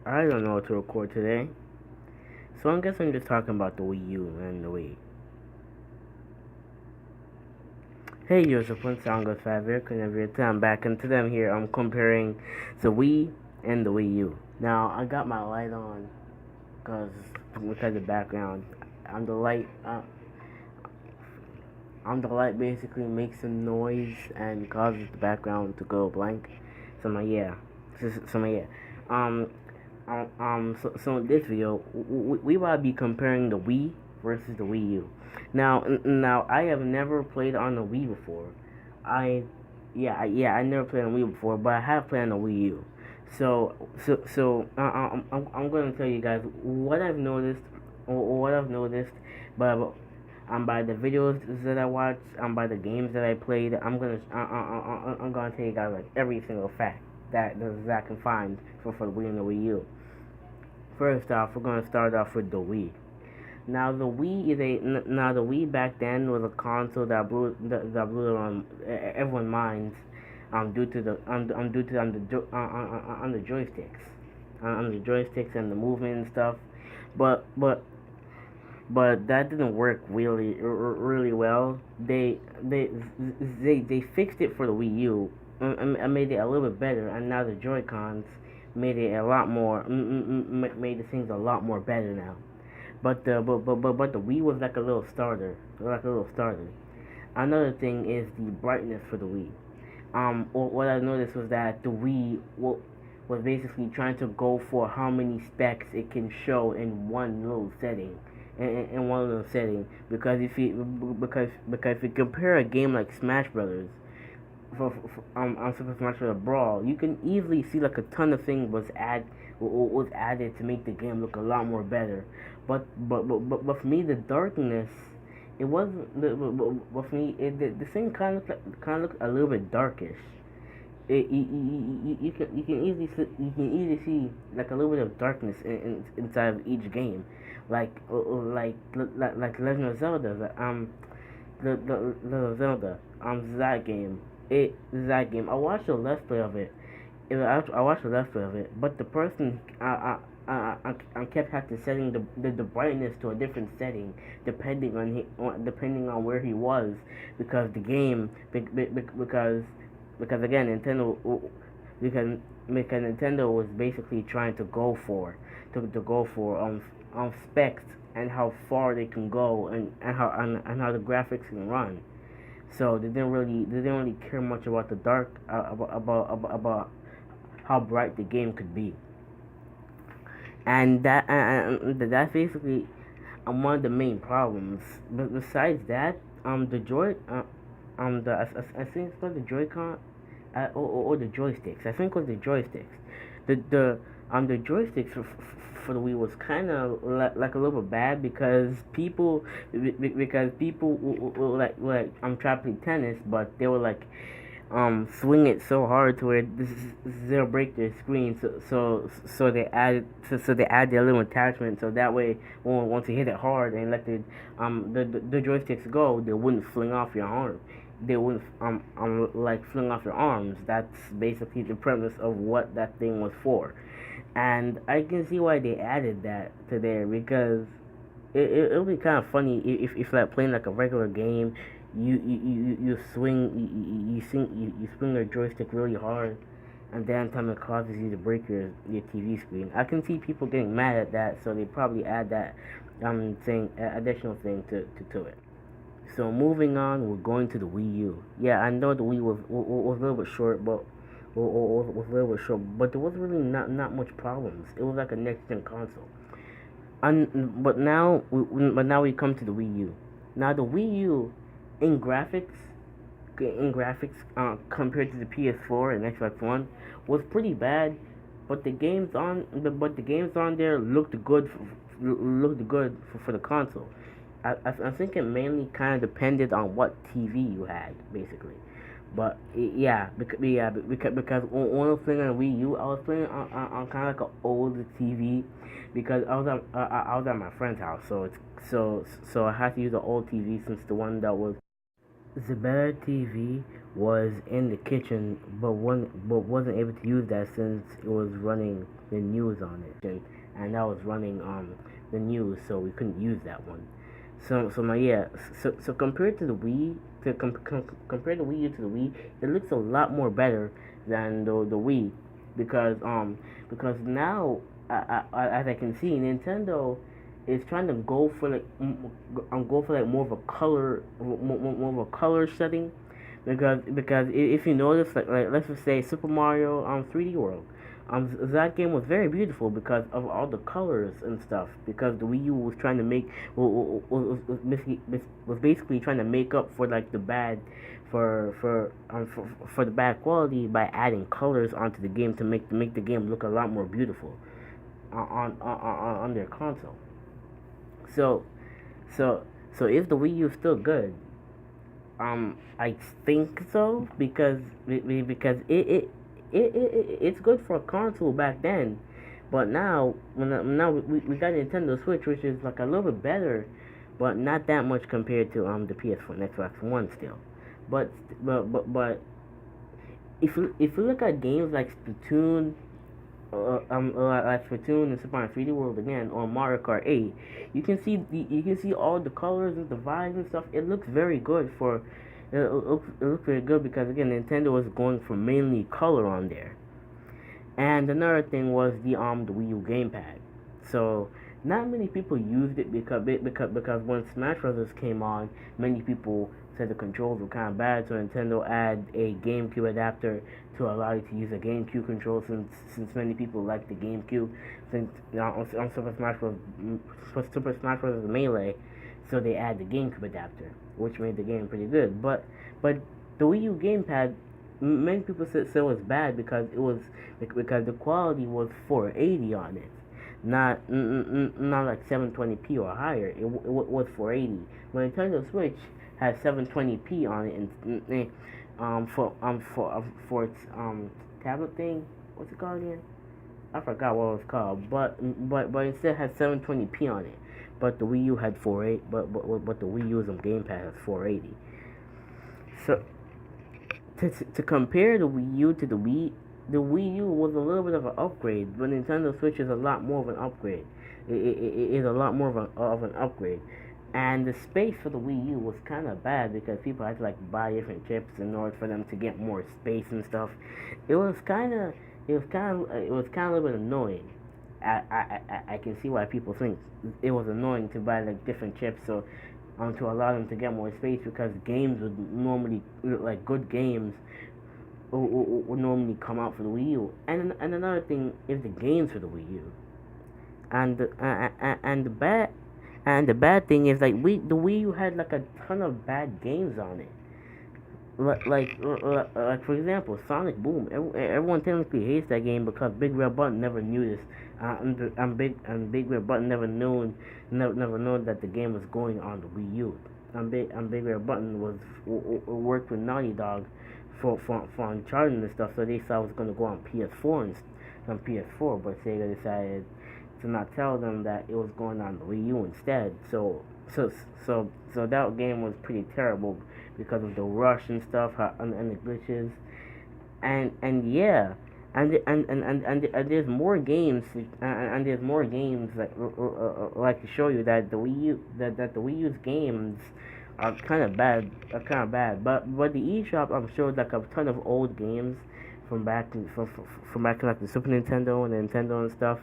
I don't know what to record today. So I guess I'm just talking about the Wii U and the Wii. Hey Joseph, one sound goes five here, I'm back and today I'm here. I'm comparing the Wii and the Wii U. Now I got my light on because because of the background. I'm the light. I'm the light basically makes some noise and causes the background to go blank. So my yeah, so my yeah. Um, so in this video, we will be comparing the Wii versus the Wii U. Now I have never played on the Wii before. I, I never played on Wii before, but I have played on the Wii U. I'm going to tell you guys what I've noticed, or what I've noticed, but by the videos that I watched, by the games that I played. I'm gonna tell you guys like every single fact that I can find for the Wii and the Wii U. First off, we're gonna start off with the Wii. Now the Wii is now the Wii back then was a console that blew on everyone's minds due to the joysticks and the movement and stuff, but that didn't work really well. They fixed it for the Wii U and made it a little bit better, and now the Joy Cons made it a lot more made the things a lot more better now. But the Wii was like a little starter, Another thing is the brightness for the Wii. What I noticed was that the Wii was basically trying to go for how many specs it can show in one little setting, in one little setting. Because if you compare a game like Smash Brothers, on Super Smash Bros. Brawl, you can easily see like a ton of things was added to make the game look a lot more better. But for me, the darkness, it wasn't. But for me, the thing kind of looked a little bit darkish. You can easily see like a little bit of darkness inside of each game, like Legend of Zelda. The Zelda that game. That game. I watched a let's play of it. I watched a let's play of it, but the person I kept having to setting the brightness to a different setting depending on where he was, because the game because again Nintendo was basically trying to go for specs and how far they can go, and how the graphics can run. So they didn't really care much about the dark about how bright the game could be, and that's basically one of the main problems. But besides that, the joy the I think it's called the Joy-Con, or the joysticks. I think it was the joysticks. The joysticks for the Wii was kind of like a little bit bad, because people like I'm trying to play tennis, but they were like swing it so hard to where they'll break their screen. So they add their little attachment, so that way once you hit it hard and let the joysticks go, they wouldn't fling off your arm. They wouldn't like fling off your arms. That's basically the premise of what that thing was for, and I can see why they added that to there, because it'll be kind of funny if like playing like a regular game, you swing you swing your joystick really hard, and then time it causes you to break your TV screen. I can see people getting mad at that, so they probably add that thing, additional thing to it. So moving on, we're going to the Wii U. Yeah, I know the Wii was a little bit short, but was a little bit short, but there was really not much problems. It was like a next gen console. But now we come to the Wii U. Now the Wii U, in graphics, compared to the PS4 and Xbox One, was pretty bad. But the games on there looked good for the console. I think it mainly kind of depended on what TV you had, basically. But because when I was playing on Wii U, I was playing on kind of like an old TV, because I was at my friend's house, so I had to use an old TV, since the one that was The better TV was in the kitchen, but wasn't able to use that since it was running the news on it, and that was running the news, so we couldn't use that one. So my yeah, so compared to the Wii, compare the Wii U to the Wii, it looks a lot more better than the Wii, because now as I can see, Nintendo is trying to go for like more of a color, more of a color setting, because if you notice, like let's just say Super Mario 3D World, that game was very beautiful because of all the colors and stuff. Because the Wii U was trying to make was basically trying to make up for like the bad for the bad quality by adding colors onto the game to make the game look a lot more beautiful on their console. So so so if the Wii U is still good, I think so because it's good for a console back then, but now we got Nintendo Switch, which is like a little bit better, but not that much compared to the PS4 and Xbox One still. But if you look at games like Splatoon and Super Mario 3D World again, or Mario Kart 8, you can see all the colors and the vibes and stuff. It looks very good for it looks very good because again Nintendo was going for mainly color on there. And another thing was the Wii U gamepad. So not many people used it because when Smash Bros came on, many people said the controls were kind of bad. So Nintendo added a GameCube adapter to allow you to use a GameCube control since many people like the GameCube since on Super Smash Bros. Melee. So they add the GameCube adapter, which made the game pretty good. But the Wii U gamepad, many people said it was bad because the quality was 480 on it, not like 720p or higher. It was 480. When Nintendo Switch has 720p on it, and for its tablet thing, what's it called again? I forgot what it was called, but instead has 720p on it. But the Wii U had 480, but the Wii U's gamepad has 480. So to compare the Wii U to the Wii U was a little bit of an upgrade, but Nintendo Switch is a lot more of an upgrade. It is a lot more of an upgrade, and the space for the Wii U was kind of bad because people had to like buy different chips in order for them to get more space and stuff. It was kind of it was kind of a little bit annoying. I can see why people think it was annoying to buy like different chips so to allow them to get more space because games would normally like good games would normally come out for the Wii U. And another thing is the games for the Wii U. And the bad thing is like the Wii U had like a ton of bad games on it. Like for example, Sonic Boom. Everyone technically hates that game because Big Red Button never knew this. Big Red Button never known that the game was going on the Wii U. Big Red Button worked with Naughty Dog for Uncharted and stuff, so they thought it was gonna go on PS4, but Sega decided to not tell them that it was going on the Wii U instead. So that game was pretty terrible because of the rush and stuff and the glitches, and yeah, and there's more games and there's more games like to show you that the Wii U that the Wii U's games are kind of bad. But the eShop showed like a ton of old games from back in like the Super Nintendo and Nintendo and stuff.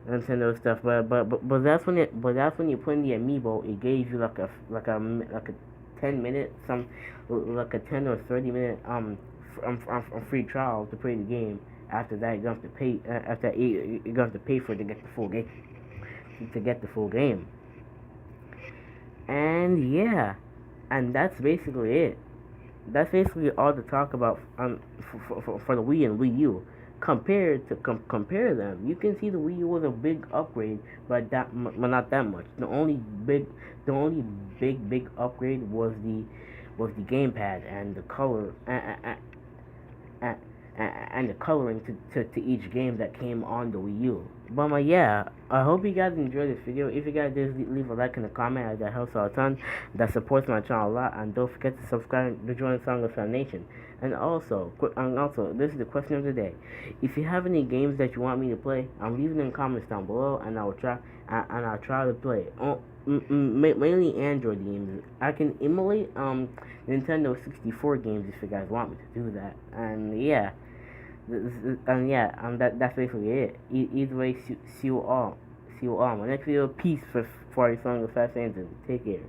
Nintendo stuff, but that's when you put in the amiibo. It gave you like a 10 minute like a 10 or 30 minute free trial to play the game. After that, you have to pay. After that, you have to pay for it to get the full game. To get the full game. And yeah, and that's basically it. That's basically all to talk about for the Wii and Wii U. Compare them, you can see the Wii U was a big upgrade, but not that much. The only big upgrade was the gamepad and the color and the coloring to each game that came on the Wii U. But yeah, I hope you guys enjoyed this video. If you guys did, leave a like and a comment. That helps out a ton. That supports my channel a lot. And don't forget to subscribe to join Song of Sound Nation. And also, this is the question of the day. If you have any games that you want me to play, I'm leaving in the comments down below, and I'll try to play it. Mainly Android games. I can emulate Nintendo 64 games if you guys want me to do that. And yeah. That's basically it. Either way, see you all. See you all. My next video, peace for your song of Fast Anson. Take care.